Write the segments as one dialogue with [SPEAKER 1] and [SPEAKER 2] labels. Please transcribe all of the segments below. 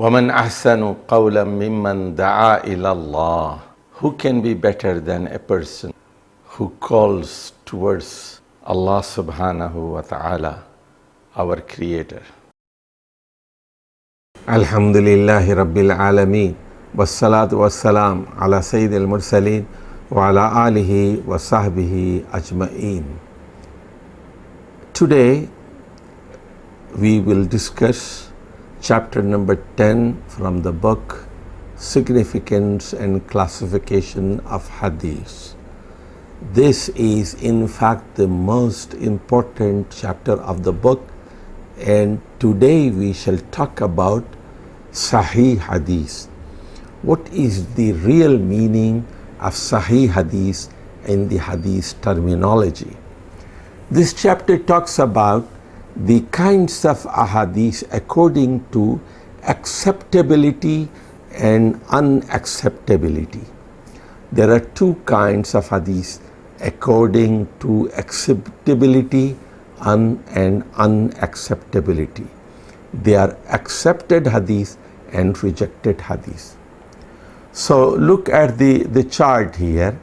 [SPEAKER 1] وَمَنْ أَحْسَنُ قَوْلًا مِّمَّنْ دَعَا إِلَى اللَّهِ. Who can be better than a person who calls towards Allah subhanahu wa ta'ala, our Creator?
[SPEAKER 2] Alhamdulillahi Rabbil Alameen. Wassalatu wassalam ala Sayyidil Mursaleen wa ala alihi wa sahbihi ajma'een. Today we will discuss chapter number 10 from the book Significance and Classification of Hadith. This is in fact the most important chapter of the book, and today we shall talk about Sahih Hadith. What is the real meaning of Sahih Hadith in the Hadith terminology? This chapter talks about the kinds of ahadith according to acceptability and unacceptability. There are two kinds of hadith according to acceptability and unacceptability. They are accepted hadith and rejected hadith. So look at the chart here.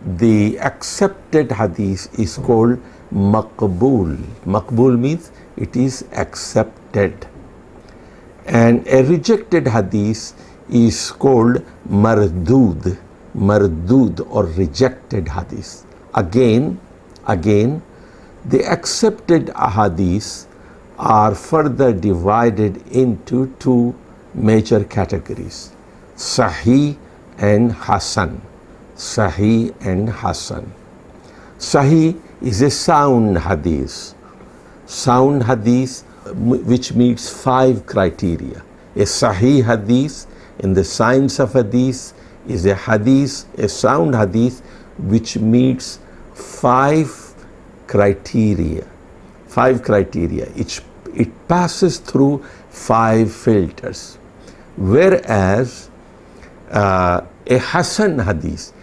[SPEAKER 2] The accepted hadith is called maqbool. Maqbool means it is accepted. And a rejected hadith is called mardood. Mardood or rejected hadith. Again, the accepted ahadith are further divided into two major categories: Sahih and Hasan. Sahih and Hasan. Sahih is a sound hadith. Sound hadith which meets 5 criteria. A Sahih hadith in the science of hadith is a hadith, a sound hadith which meets 5 criteria. 5 criteria. It passes through 5 filters. Whereas a Hasan hadith,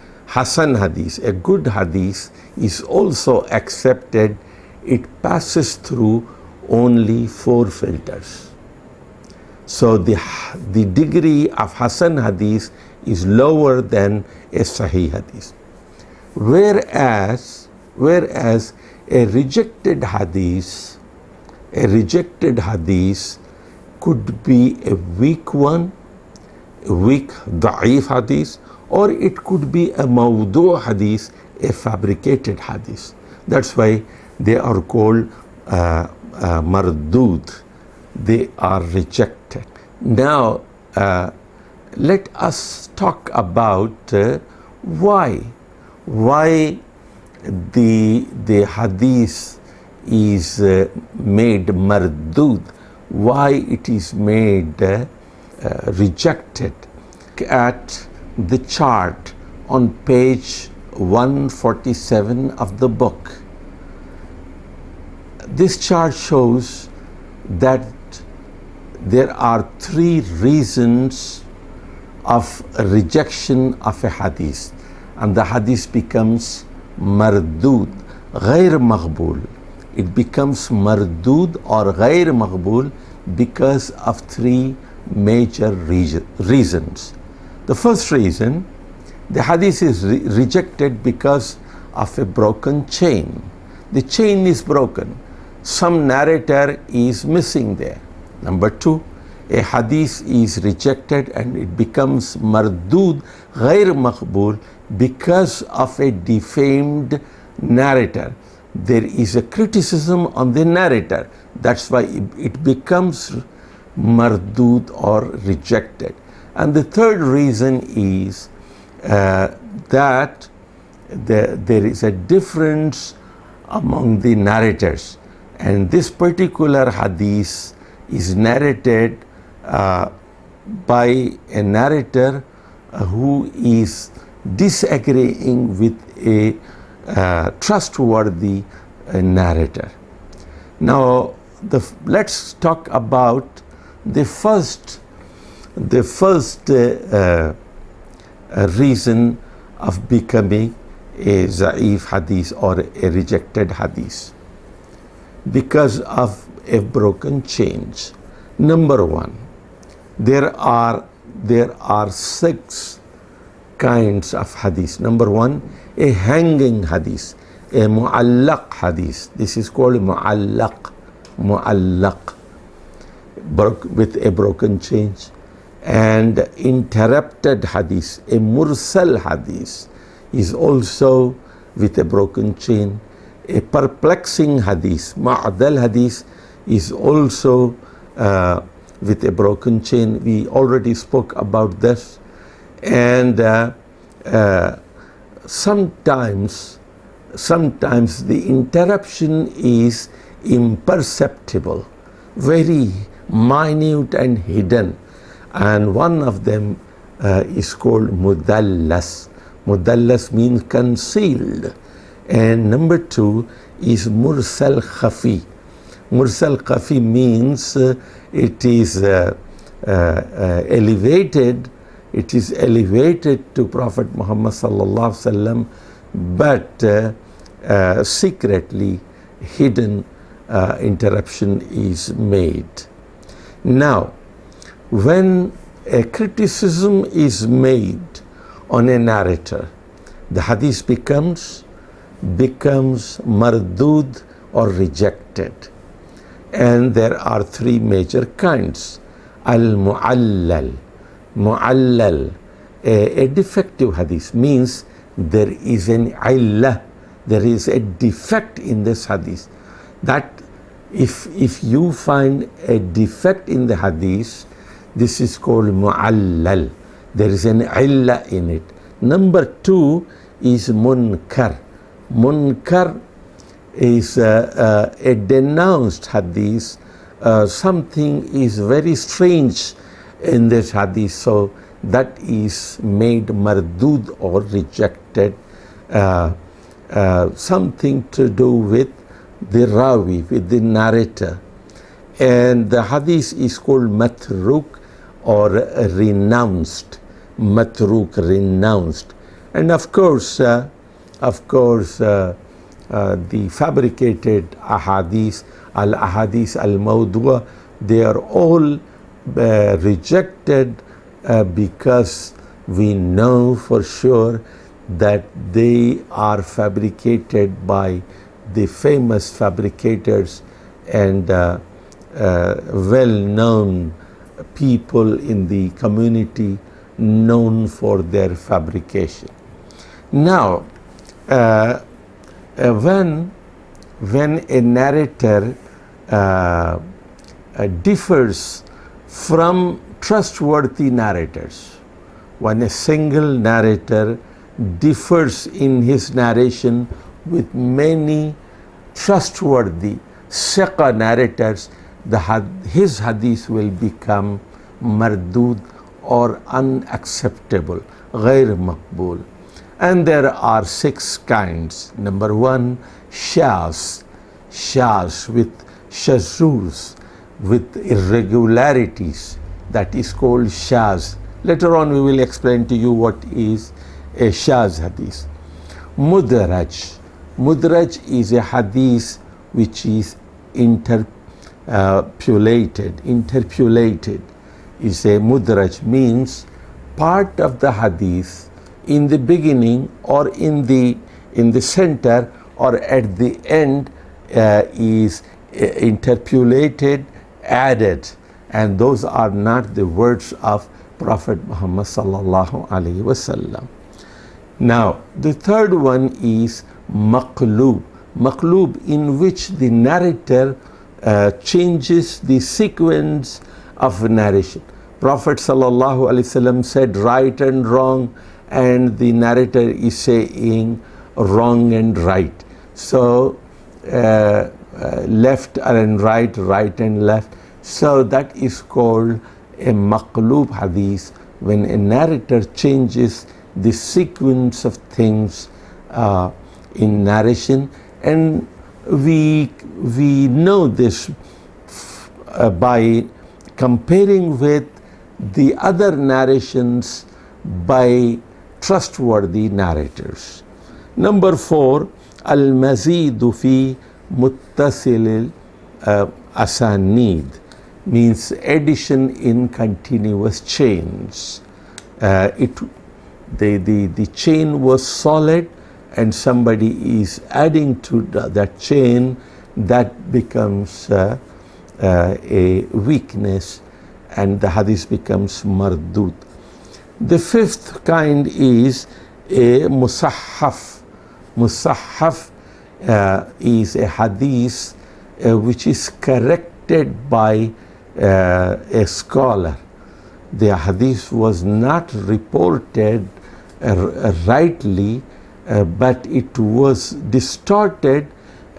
[SPEAKER 2] a good hadith, is also accepted. It passes through only 4 filters. So the degree of Hasan hadith is lower than a Sahih hadith. Whereas a rejected hadith could be a weak one, a weak da'if hadith, or it could be a mawdu' hadith, a fabricated hadith. That's why they are called mardood. They are rejected. Now let us talk about why the hadith is made mardood, why it is made rejected. Look at the chart on page 147 of the book. This chart shows that there are 3 reasons of rejection of a hadith, and the hadith becomes mardood, غير مقبول. It becomes mardood or غير مقبول because of 3 major reasons. The first reason, the hadith is rejected because of a broken chain. The chain is broken. Some narrator is missing there. Number 2, a hadith is rejected and it becomes mardood, غير مقبول, because of a defamed narrator. There is a criticism on the narrator. That's why it becomes mardood or rejected. And the third reason is that there is a difference among the narrators, and this particular hadith is narrated by a narrator who is disagreeing with a trustworthy narrator. Now let's talk about the first reason of becoming a za'if hadith or a rejected hadith, because of a broken chain. Number 1, There are 6 kinds of hadith. Number 1, a hanging hadith, a mu'allaq hadith. This is called mu'allaq, with a broken chain. And interrupted hadith, a mursal hadith, is also with a broken chain. A perplexing hadith, ma'dal hadith, is also with a broken chain. We already spoke about this. And sometimes the interruption is imperceptible, very minute and hidden. And one of them is called mudallas. Mudallas means concealed. And number 2 is mursal khafi. Mursal khafi means it is elevated. It is elevated to Prophet Muhammad sallallahu alaihi wasallam, but secretly hidden interruption is made. Now, when a criticism is made on a narrator, the hadith becomes mardud or rejected. And there are 3 major kinds. Al-mu'allal. Mu'allal, a defective hadith, means there is an illah, there is a defect in this hadith. That if you find a defect in the hadith, this is called mu'allal. There is an illah in it. Number 2 is munkar. Munkar is a denounced hadith. Something is very strange in this hadith, so that is made mardud or rejected. Something to do with the rawi, with the narrator. And the hadith is called matruk or renounced. Matruk, renounced. And of course, the fabricated ahadith, al-ahadith al-mawdu'a, they are all rejected because we know for sure that they are fabricated by the famous fabricators and well-known people in the community known for their fabrication. Now, when a narrator differs from trustworthy narrators, when a single narrator differs in his narration with many trustworthy siqa narrators, his hadith will become mardud or unacceptable, غير مقبول. And there are 6 kinds. Number 1, shaz with shazuz, with irregularities. That is called shaz. Later on we will explain to you what is a shaz hadith. Mudraj is a hadith which is interpolated. Is a mudraj, means part of the hadith in the beginning or in the center or at the end is interpolated, added, and those are not the words of Prophet Muhammad sallallahu alaihi wasallam. Now, the third one is maqlub, in which the narrator changes the sequence of narration. Prophet sallallahu alaihi wasallam said right and wrong, and the narrator is saying wrong and right. So left and right, right and left. So that is called a maqlub hadith, when a narrator changes the sequence of things in narration. And we know this by comparing with the other narrations by trustworthy narrators. Number 4, al-mazidu fi muttasil asanid, means addition in continuous chains. The chain was solid and somebody is adding to that chain, that becomes a weakness and the hadith becomes mardud. The fifth kind is a musahhaf. Musahhaf is a hadith which is corrected by a scholar. The hadith was not reported rightly, but it was distorted,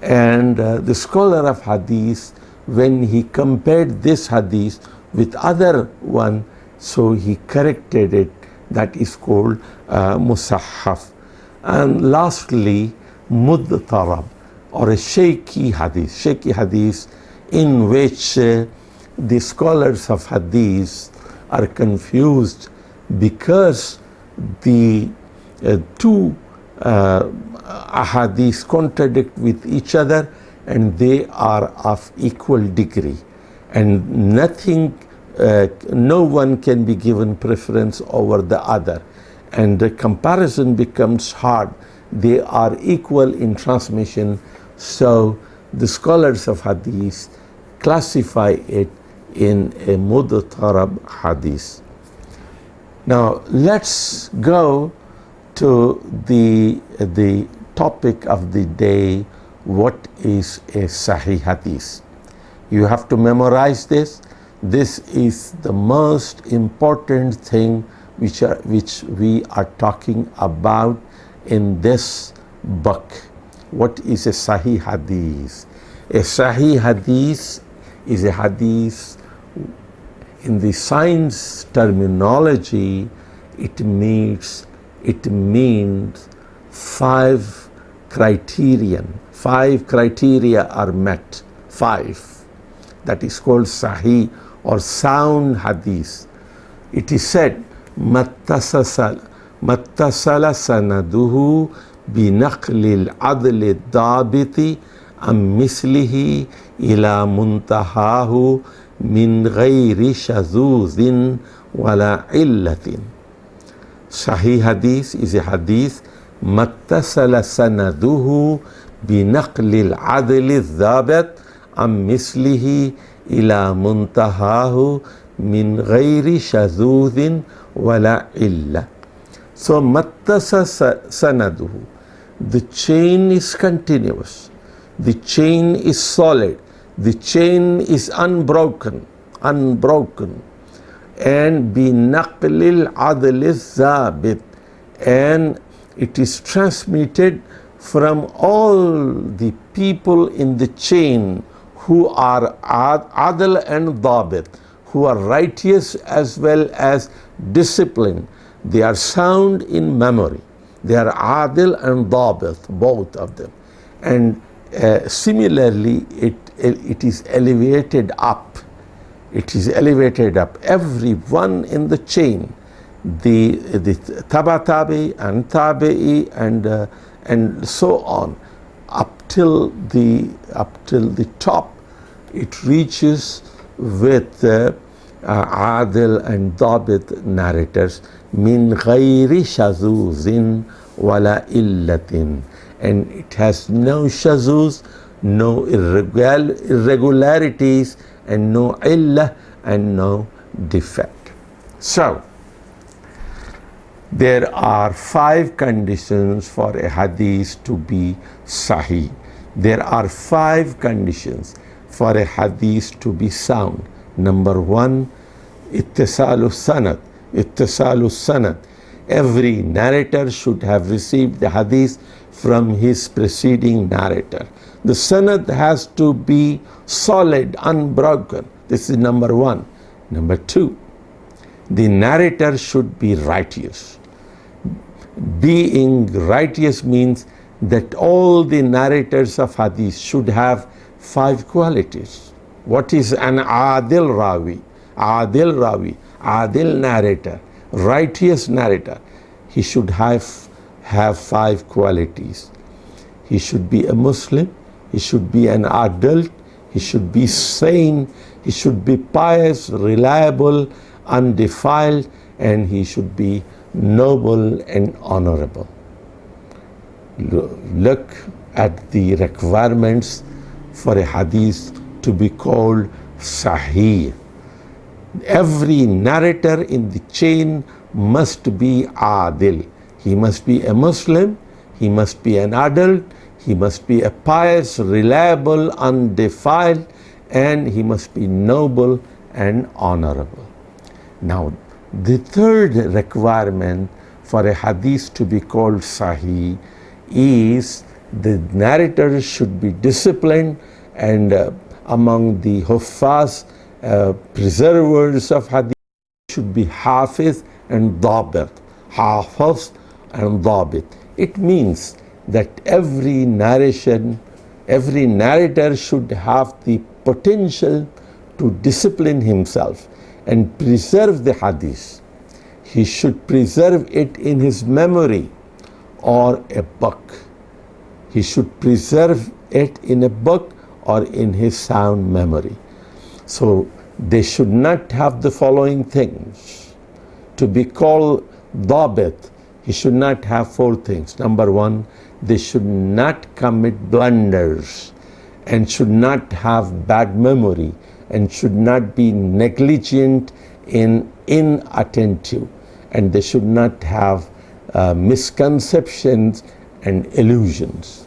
[SPEAKER 2] and the scholar of hadith, when he compared this hadith with other one, so he corrected it. That is called musahhaf. And lastly, mudtarab, or a shaky hadith in which the scholars of hadith are confused because the two ahadith contradict with each other and they are of equal degree, and no one can be given preference over the other, and the comparison becomes hard. They are equal in transmission, so the scholars of hadith classify it in a mudtarab hadith. Now let's go to the topic of the day. What is a sahih hadith? You have to memorize this. This is the most important thing which we are talking about in this book. What is a sahih hadith? A sahih hadith is a hadith. In the science terminology, it means five criteria are met. Five. That is called sahih or sound hadith. It is said, mattasala sanaduhu binaqli al-adl al-dabiti am mislihi ila muntahahu min ghayri shazuzin wala illatin. Sahih hadith is a hadith mattasala sanaduhu binaqli al-adl al-dabit am mislihi ila muntahahu min ghayri shazuzin wala illa. So mattasala sanaduhu, the chain is continuous, the chain is solid, the chain is unbroken, and binaqlil adl zabit, and it is transmitted from all the people in the chain who are adl and dabit, who are righteous as well as disciplined. They are sound in memory. They are adl and dabit, both of them. And similarly, it is elevated up. It is elevated up. Everyone in the chain, the tabi and tabi'i and so on, up till the top, it reaches with adil and dabit narrators, min ghayri shazuzin wala illatin, and it has no shazuz, no irregularities, and no illah, and no defect. So there are 5 conditions for a hadith to be sahih. There are 5 conditions for a hadith to be sound. Number 1, ittisalu sanad. Every narrator should have received the hadith from his preceding narrator. The sanad has to be solid, unbroken. This is number 1. Number 2, the narrator should be righteous. Being righteous means that all the narrators of hadith should have 5 qualities. What is an adil rawi? Adil narrator, righteous narrator. He should have 5 qualities. He should be a Muslim, he should be an adult, he should be sane, he should be pious, reliable, undefiled, and he should be noble and honorable. Look at the requirements for a hadith to be called Sahih. Every narrator in the chain must be Adil. He must be a Muslim, he must be an adult, he must be a pious, reliable, undefiled, and he must be noble and honorable. Now, the third requirement for a hadith to be called Sahih is the narrator should be disciplined, and among the Huffaz, preservers of hadith, should be Hafiz and Dabit. Hafiz and Dabit. It means that every narrator should have the potential to discipline himself and preserve the hadith. He should preserve it in his memory or a book. He should preserve it in a book or in his sound memory. So they should not have the following things. To be called Dabit, he should not have four things. Number one, they should not commit blunders and should not have bad memory and should not be negligent in inattentive, and they should not have misconceptions and illusions.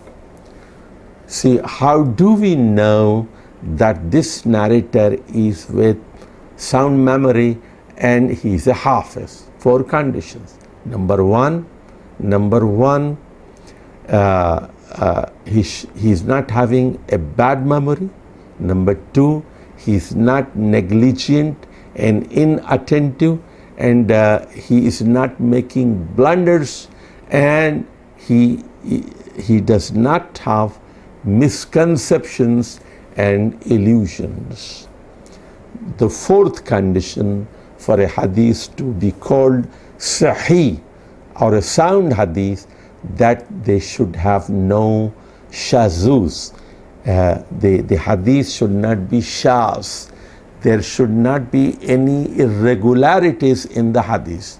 [SPEAKER 2] See, how do we know that this narrator is with sound memory and he is a Hafiz? Four conditions. Number one, he's not having a bad memory. Number two, he's not negligent and inattentive, and he is not making blunders, and he does not have misconceptions and illusions. The fourth condition for a hadith to be called Sahih or a sound hadith, that they should have no shazuz. The hadith should not be shaz. There should not be any irregularities in the hadith.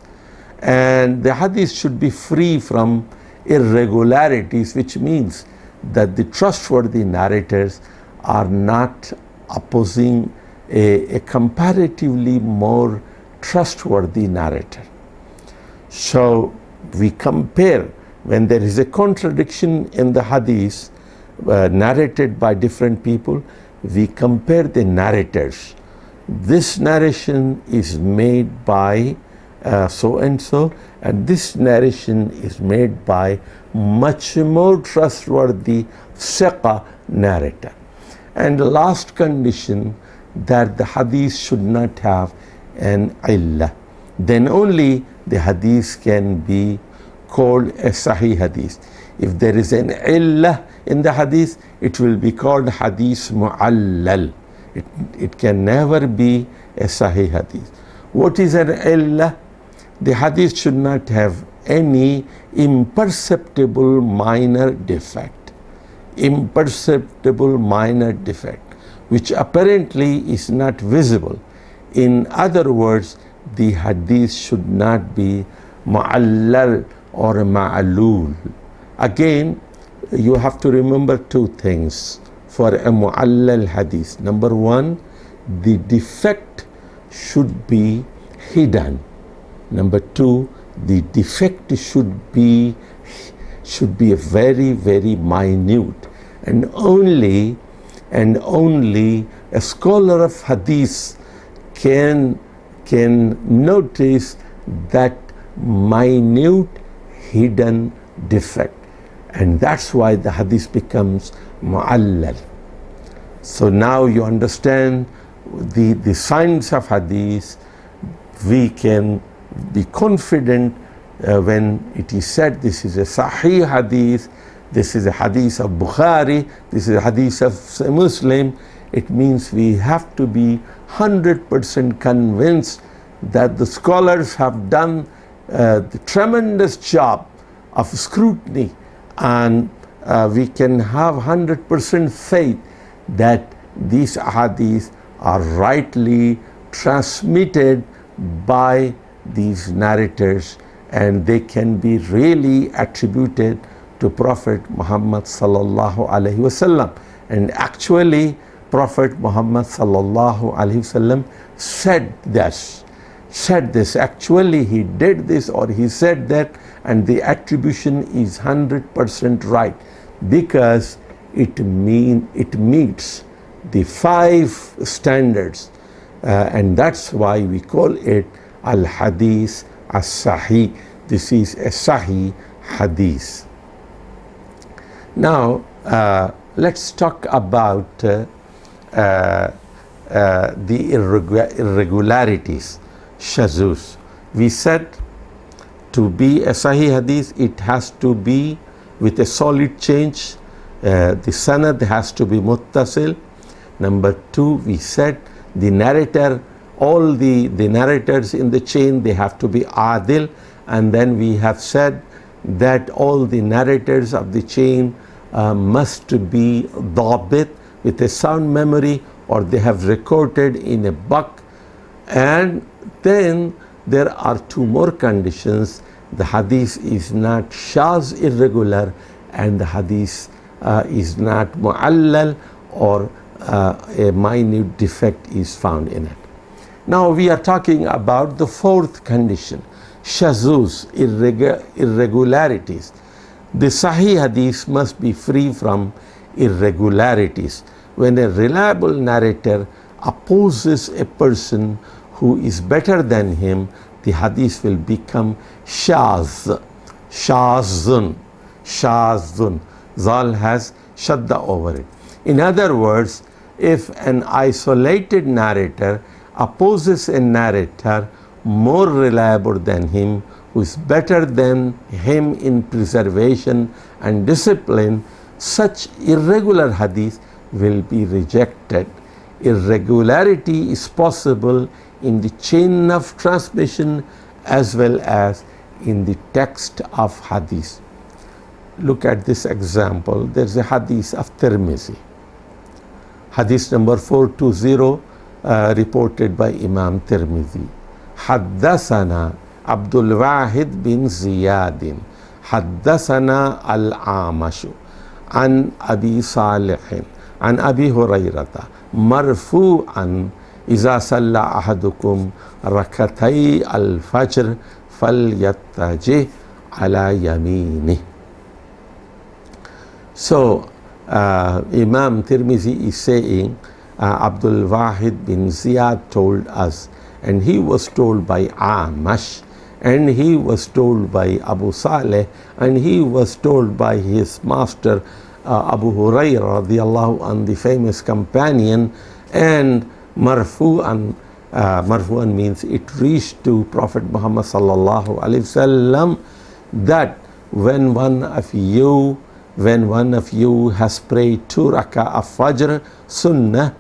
[SPEAKER 2] And the hadith should be free from irregularities, which means that the trustworthy narrators are not opposing a comparatively more trustworthy narrator. So we compare, when there is a contradiction in the hadith narrated by different people, we compare the narrators. This narration is made by so and so, and this narration is made by much more trustworthy Siqa narrator. And the last condition, that the hadith should not have an illah. Then only the hadith can be called a Sahih hadith. If there is an illah in the hadith, it will be called hadith mu'allal. It can never be a Sahih hadith. What is an illah? The hadith should not have any imperceptible minor defect. Imperceptible minor defect, which apparently is not visible. In other words, the hadith should not be mu'allal or ma'lul. Again, you have to remember two things for a mu'allal hadith. Number one, the defect should be hidden. Number two, the defect should be very, very minute, and only a scholar of hadith can notice that minute hidden defect, and that's why the hadith becomes mu'allal. So now you understand the science of hadith. We can be confident when it is said this is a Sahih hadith, this is a hadith of Bukhari, this is a hadith of Muslim. It means we have to be 100% convinced that the scholars have done the tremendous job of scrutiny, and we can have 100% faith that these hadith are rightly transmitted by these narrators, and they can be really attributed to Prophet Muhammad sallallahu alaihi wasallam. And actually Prophet Muhammad sallallahu alaihi wasallam said this, actually he did this or he said that, and the attribution is 100% right, because it meets the 5 standards, and that's why we call it al-hadith as-sahih. This is a sahih hadith. Now let's talk about the irregularities, shazuz. We said to be a sahih hadith, it has to be with a solid change. The sanad has to be muttasil. Number 2, we said the narrator, all the narrators in the chain, they have to be adil. And then we have said that all the narrators of the chain must be dhabit, with a sound memory, or they have recorded in a book. And then there are 2 more conditions. The hadith is not shaz, irregular, and the hadith is not mu'allal, or a minute defect is found in it. Now we are talking about the 4th condition, shazuz, irregularities. The sahih hadith must be free from irregularities. When a reliable narrator opposes a person who is better than him, the hadith will become shaz, shazun. Zal has shadda over it. In other words, if an isolated narrator opposes a narrator more reliable than him, who is better than him in preservation and discipline, such irregular hadith will be rejected. Irregularity is possible in the chain of transmission as well as in the text of hadith. Look at this example. There's a hadith of Tirmizi, hadith number 420, reported by Imam Tirmizi. Haddathana Abdul Wahid bin Ziyadin, Haddathana Al-Amashu, An Abi Salihin, An Abi Hurayrata, Marfu'an, Iza Salla Ahadukum Rakatay Al-Fajr Falyattaji Ala Yamini. So Imam Tirmizi is saying Abdul Wahid bin Ziyad told us, and he was told by Amash, and he was told by Abu Saleh, and he was told by his master Abu Hurairah radiallahu anhu, the famous companion. And marfu'an means it reached to Prophet Muhammad sallallahu alaihi wasallam that when one of you has prayed 2 rak'ah of Fajr Sunnah,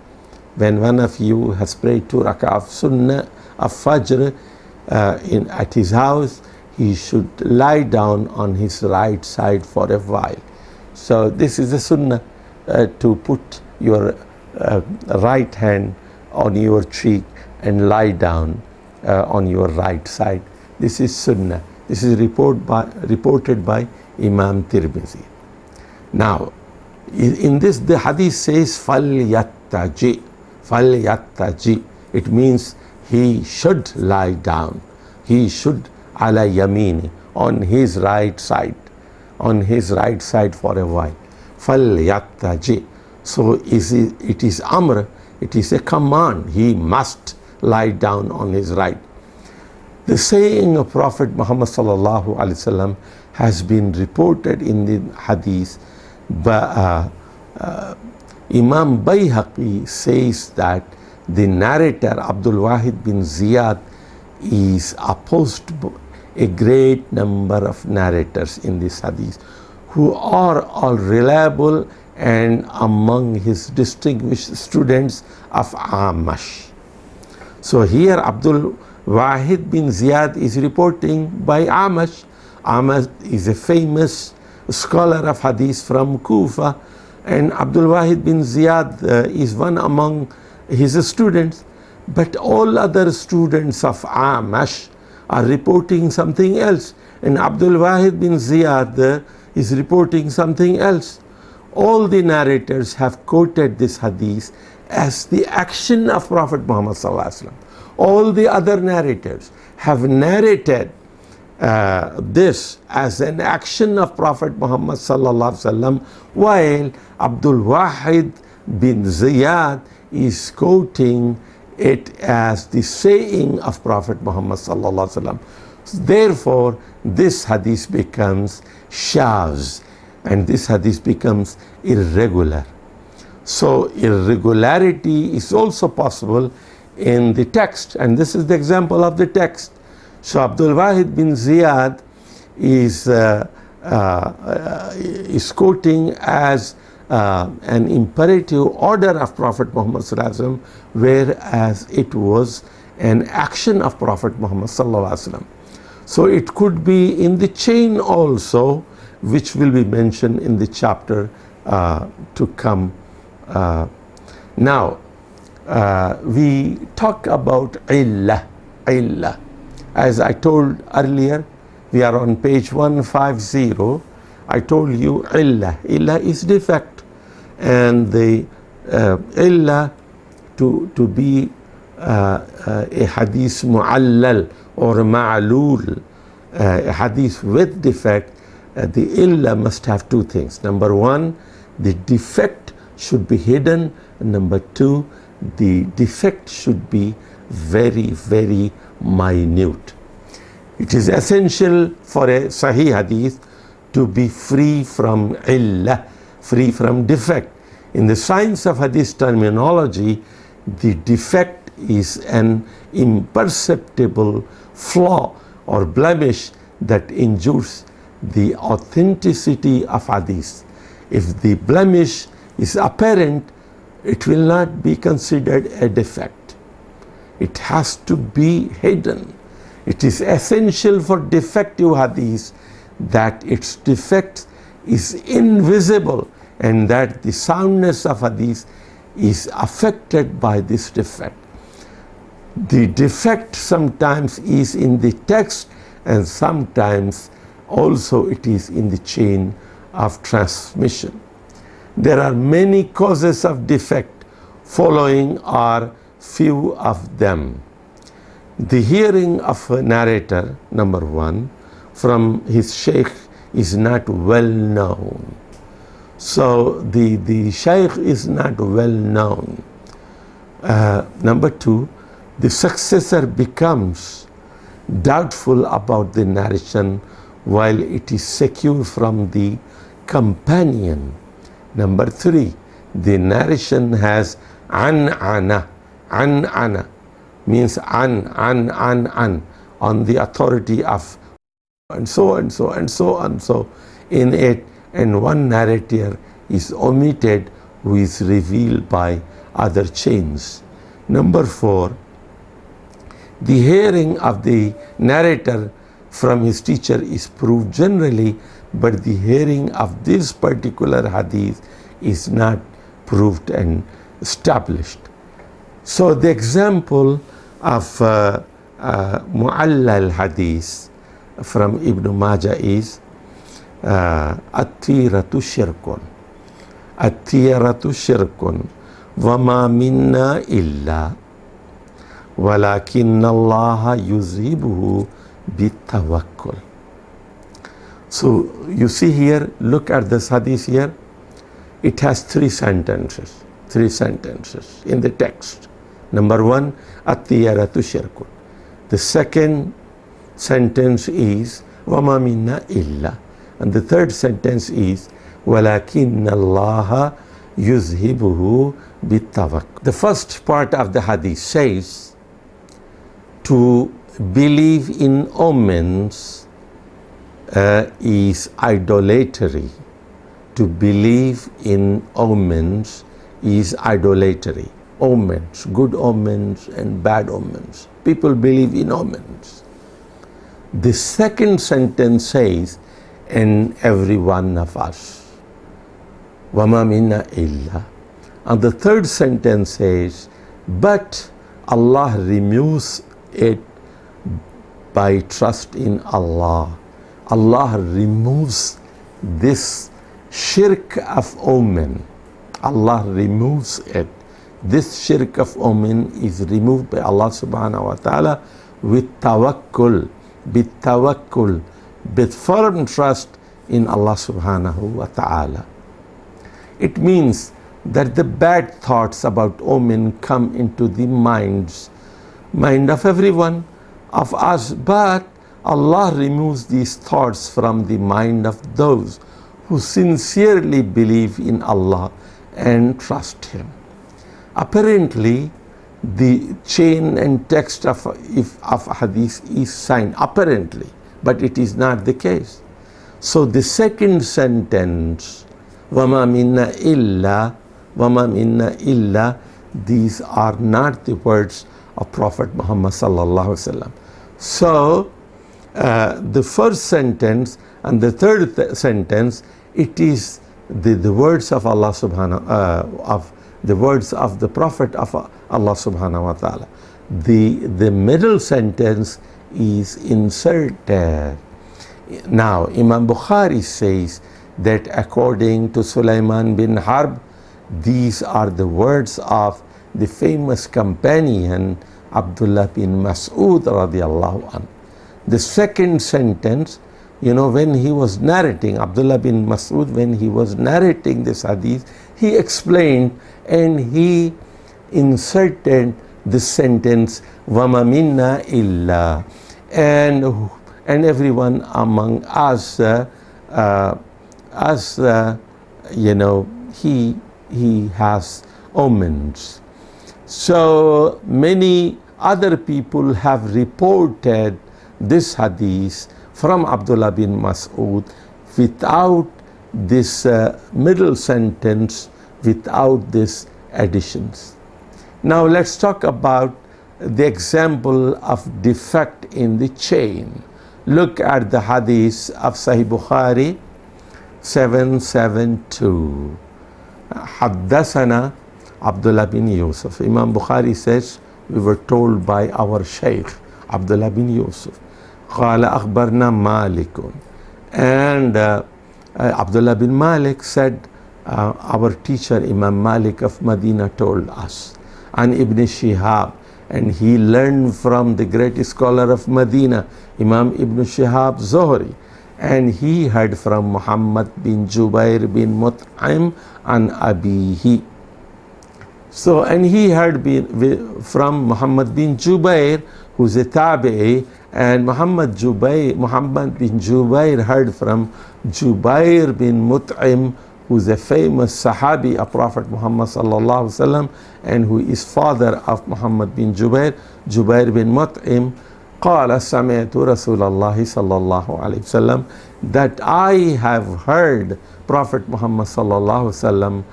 [SPEAKER 2] when one of you has prayed 2 rak'ah of Sunnah of Fajr at his house, he should lie down on his right side for a while. So this is a Sunnah, to put your right hand on your cheek and lie down on your right side. This is Sunnah. This is reported by Imam Tirmizi. Now, in this the hadith says falyattaji. It means he should lie down. He should ala yamini, on his right side for a while. Falyattaji. So it is amr, it is a command. He must lie down on his right. The saying of Prophet Muhammad sallallahu alaihi wasallam has been reported in the hadith. But Imam Bayhaqi says that the narrator Abdul Wahid bin Ziyad is opposed to a great number of narrators in this hadith who are all reliable and among his distinguished students of Amash. So here Abdul Wahid bin Ziyad is reporting by Amash. Amash is a famous scholar of hadith from Kufa, and Abdul Wahid bin Ziyad is one among his students, but all other students of Amash are reporting something else, and Abdul Wahid bin Ziyad is reporting something else. All the narrators have quoted this hadith as the action of Prophet Muhammad sallallahu alaihi wasallam. All the other narrators have narrated this as an action of Prophet Muhammad sallallahu alaihi wasallam, while Abdul Wahid bin Ziyad is quoting it as the saying of Prophet Muhammad sallallahu alaihi wasallam. Therefore, this hadith becomes shaz, and this hadith becomes irregular. So irregularity is also possible in the text, and this is the example of the text. So Abdul Wahid bin Ziyad is quoting as an imperative order of Prophet Muhammad sallallahu alaihi wasallam, whereas it was an action of Prophet Muhammad sallallahu alaihi wasallam. So it could be in the chain also, which will be mentioned in the chapter to come. Now, we talk about illah. As I told earlier, we are on page 150. I told you illah. Illah is defect, and the illah to be a hadith mu'allal or ma'lul, a hadith with defect. The illah must have two things. Number one, the defect should be hidden, and number two, the defect should be very, very minute. It is essential for a Sahih hadith to be free from illah, free from defect. In the science of hadith terminology, the defect is an imperceptible flaw or blemish that injures the authenticity of hadith. If the blemish is apparent, it will not be considered a defect. It has to be hidden. It is essential for defective hadith that its defect is invisible, and that the soundness of hadith is affected by this defect. The defect sometimes is in the text, and sometimes also it is in the chain of transmission. There are many causes of defect. Following are few of them. The hearing of a narrator, number one, from his sheikh is not well known. So the sheikh is not well known. Number two, the successor becomes doubtful about the narration while it is secure from the companion. Number three, the narration has an means an on the authority of and so and so and so and so in it, and one narrator is omitted who is revealed by other chains. Number four, the hearing of the narrator from his teacher is proved generally, but the hearing of this particular hadith is not proved and established. So the example of mu'allal hadith from Ibn Majah is at-tiratu shirkun. At-tiratu shirkun wama minna illa walakinna Allah yuzhibuhu bitawakkul. So you see here, look at this hadith here. It has three sentences in the text. Number one, at-tiyaratu shirkun. The second sentence is wama minna illa, and the third sentence is walakinna Allah yuzhibuhu bitawakkul. The first part of the hadith says to believe in omens is idolatry. To believe in omens is idolatry. Omens, good omens and bad omens. People believe in omens. The second sentence says, and every one of us. وَمَا مِنَّا إِلَّا. And the third sentence says, but Allah removes it by trust in Allah. Allah removes this shirk of omen. Allah removes it. This shirk of omen is removed by Allah subhanahu wa ta'ala with tawakkul, with firm trust in Allah subhanahu wa ta'ala. It means that the bad thoughts about omen come into the mind of everyone, of us, but Allah removes these thoughts from the mind of those who sincerely believe in Allah and trust Him. Apparently, the chain and text of hadith is signed, apparently, but it is not the case. So the second sentence, وَمَا مِنَّا إِلَّا, وَمَا مِنَّا إِلَّا, these are not the words of Prophet Muhammad sallallahu alaihi wasallam. So the first sentence and the third sentence, it is the words of Allah subhanahu of the words of the Prophet of Allah subhanahu wa ta'ala. The middle sentence is inserted. Now Imam Bukhari says that according to Sulaiman bin Harb, these are the words of the famous companion Abdullah bin Mas'ud radiallahu anhu. The second sentence, when he was narrating, Abdullah bin Mas'ud, when he was narrating this hadith, he explained and he inserted the sentence, وَمَا مِنَّا إِلَّا. And everyone among us, he has omens. So many other people have reported this hadith from Abdullah bin Mas'ud without this middle sentence, without these additions. Now let's talk about the example of defect in the chain. Look at the hadith of Sahih Bukhari 772. Haddathana Abdullah bin Yusuf. Imam Bukhari says, we were told by our Shaykh Abdullah bin Yusuf. قال أخبرنا مالك. And Abdullah bin Malik said, our teacher Imam Malik of Medina told us. And Ibn Shihab, and he learned from the great scholar of Medina, Imam Ibn Shihab Zuhri, and he heard from Muhammad bin Jubair bin Mut'im and Abihi. So, and he heard from Muhammad bin Jubair, who's a tabi'i, and Muhammad bin Jubair heard from Jubair bin Mut'im, who's a famous Sahabi of Prophet Muhammad sallallahu alaihi wasallam, and who is father of Muhammad bin Jubair, Jubair bin Mut'im. قال سمعت رسول الله صلى الله عليه وسلم, that I have heard Prophet Muhammad sallallahu alaihi wasallam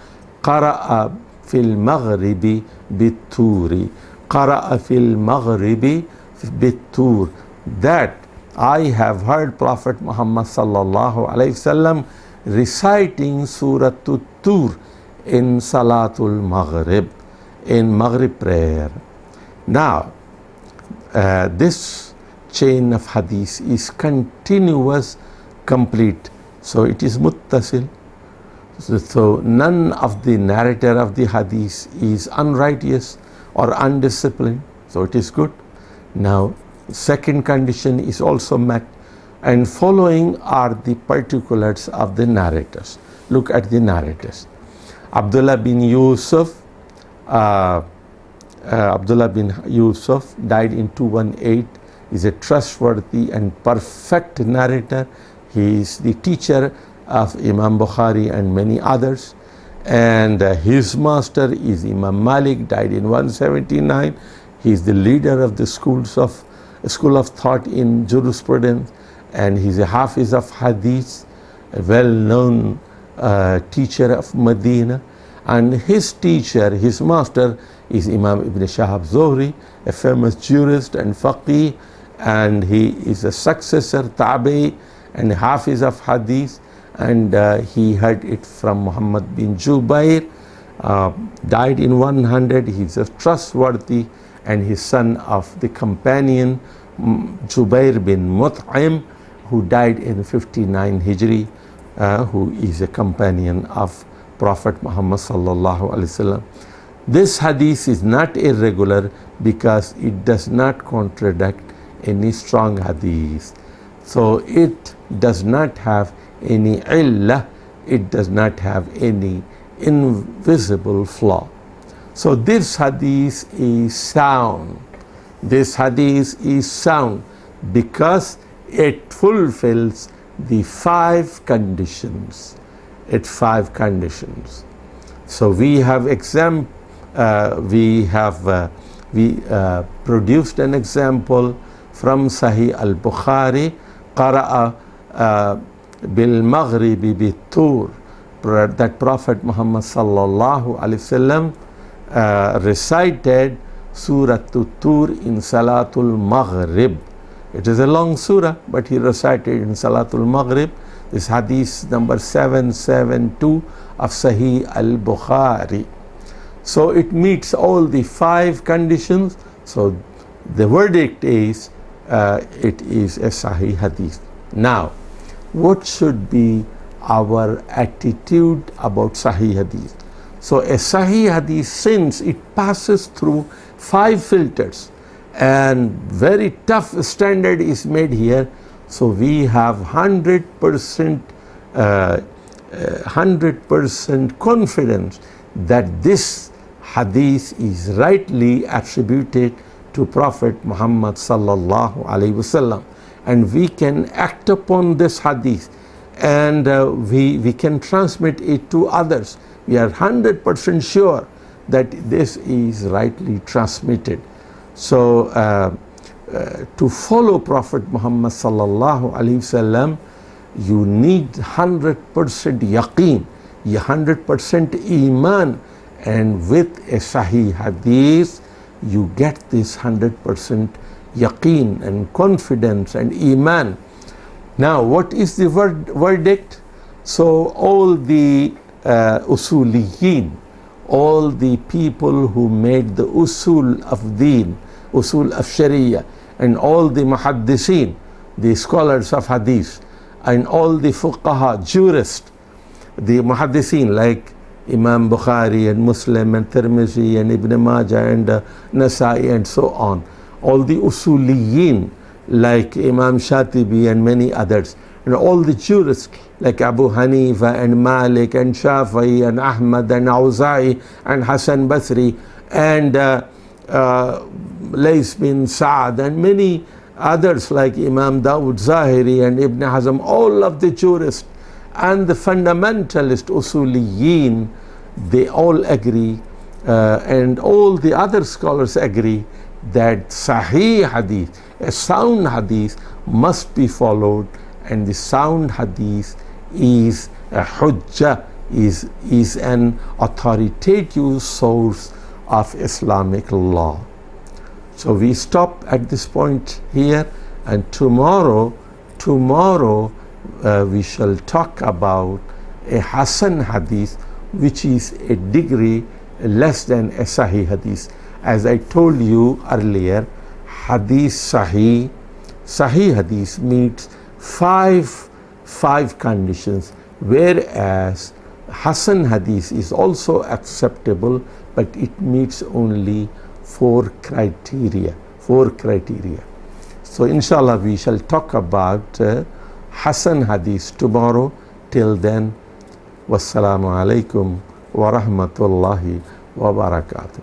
[SPEAKER 2] قرأ في المغرب بالتور, قرأ في المغرب بالتور, that I have heard Prophet Muhammad sallallahu alaihi wasallam reciting Surah Tur in Salatul Maghrib, in Maghrib prayer. Now, this chain of hadith is continuous, complete. So it is muttasil. So none of the narrator of the hadith is unrighteous or undisciplined. So it is good. Now, second condition is also met. And following are the particulars of the narrators. Look at the narrators. Abdullah bin Yusuf, Abdullah bin Yusuf died in 218. Is a trustworthy and perfect narrator. He is the teacher of Imam Bukhari and many others. And his master is Imam Malik, died in 179. He is the leader of the school of thought in jurisprudence, and he's a Hafiz of Hadith, a well-known teacher of Medina. And his teacher, his master, is Imam Ibn Shihab Zuhri, a famous jurist and faqih, and he is a successor, tabi, and Hafiz of Hadith. and he heard it from Muhammad bin Jubair, died in 100. He's a trustworthy, and his son of the companion Jubair bin Mut'im, who died in 59 Hijri, who is a companion of Prophet Muhammad sallallahu alaihi wasallam. This hadith is not irregular because it does not contradict any strong hadith. So it does not have any illah, it does not have any invisible flaw. So this hadith is sound. This hadith is sound because it fulfills the 5 conditions. So we have produced an example from Sahih al-Bukhari, qara'a bil maghribi bit-tur, that Prophet Muhammad sallallahu alaihi wasallam recited Surah Tur in Salatul Maghrib. It is a long surah, but he recited in Salatul Maghrib. This hadith number 772 of Sahih al-Bukhari. So it meets all the 5 conditions. So the verdict is it is a Sahih hadith. Now, what should be our attitude about Sahih hadith? So a Sahih hadith, since it passes through 5 filters and very tough standard is made here, so we have 100% confidence that this hadith is rightly attributed to Prophet Muhammad sallallahu alaihi wasallam, and we can act upon this hadith, and we can transmit it to others. We are 100% sure that this is rightly transmitted. So to follow Prophet Muhammad sallallahu alaihi wasallam, you need 100% yaqeen, 100% iman, and with a Sahih hadith you get this 100% yaqeen and confidence and iman. Now, what is the verdict? So all the usuliyin, all the people who made the usul of deen, usul of sharia, and all the muhaddisin, the scholars of hadith, and all the fuqaha, jurists, the muhaddisin like Imam Bukhari and Muslim and Tirmizi and Ibn Majah and Nasai and so on, all the usuliyin like Imam Shatibi and many others, and all the jurists like Abu Hanifa and Malik and Shafi'i and Ahmad and Auza'i and Hassan Basri and Lays bin Sa'ad and many others like Imam Dawud Zahiri and Ibn Hazm, all of the jurists and the fundamentalist usuliyin, they all agree, and all the other scholars agree that Sahih hadith, a sound hadith, must be followed, and the sound hadith is a hujjah, is an authoritative source of Islamic law. So we stop at this point here, and tomorrow we shall talk about a Hasan hadith, which is a degree less than a Sahih hadith. As I told you earlier, hadith Sahih hadith meets five conditions, whereas Hasan hadith is also acceptable, but it meets only 4 criteria. So inshallah we shall talk about Hasan hadith tomorrow. Till then, wassalamu alaikum wa rahmatullahi wa barakatuh.